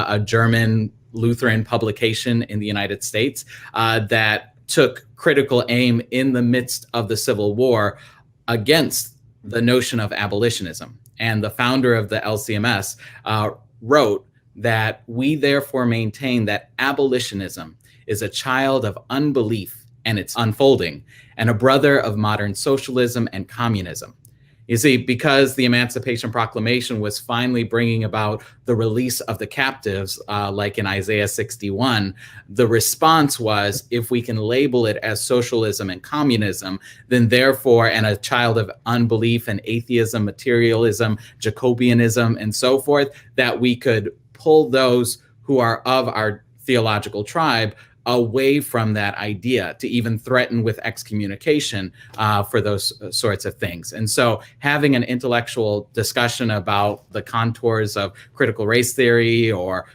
a German Lutheran publication in the United States that took critical aim in the midst of the Civil War against the notion of abolitionism. And the founder of the LCMS wrote that we therefore maintain that abolitionism is a child of unbelief and its unfolding, and a brother of modern socialism and communism. You see, because the Emancipation Proclamation was finally bringing about the release of the captives, like in Isaiah 61, the response was, if we can label it as socialism and communism, then therefore, and a child of unbelief and atheism, materialism, Jacobianism, and so forth, that we could pull those who are of our theological tribe away from that idea, to even threaten with excommunication for those sorts of things. And so having an intellectual discussion about the contours of critical race theory or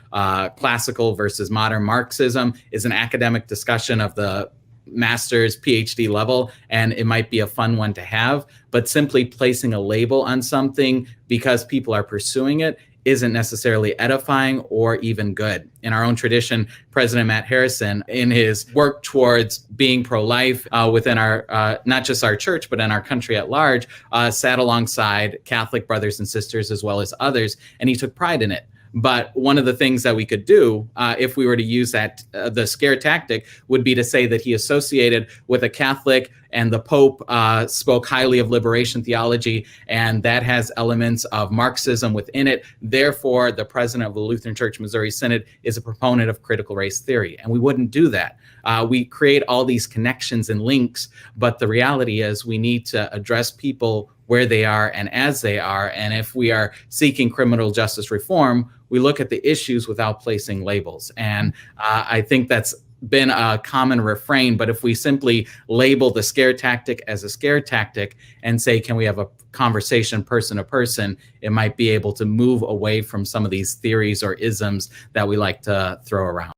classical versus modern Marxism is an academic discussion of the master's, PhD level, and it might be a fun one to have, but simply placing a label on something because people are pursuing it isn't necessarily edifying or even good. In our own tradition, President Matt Harrison, in his work towards being pro-life within our, not just our church, but in our country at large, sat alongside Catholic brothers and sisters as well as others, and he took pride in it. But one of the things that we could do if we were to use that, the scare tactic, would be to say that he associated with a Catholic and the Pope spoke highly of liberation theology, and that has elements of Marxism within it. Therefore, the president of the Lutheran Church Missouri Synod is a proponent of critical race theory. And we wouldn't do that. We create all these connections and links, but the reality is we need to address people where they are and as they are. And if we are seeking criminal justice reform, we look at the issues without placing labels. And I think that's been a common refrain, but if we simply label the scare tactic as a scare tactic and say, can we have a conversation person to person, it might be able to move away from some of these theories or isms that we like to throw around.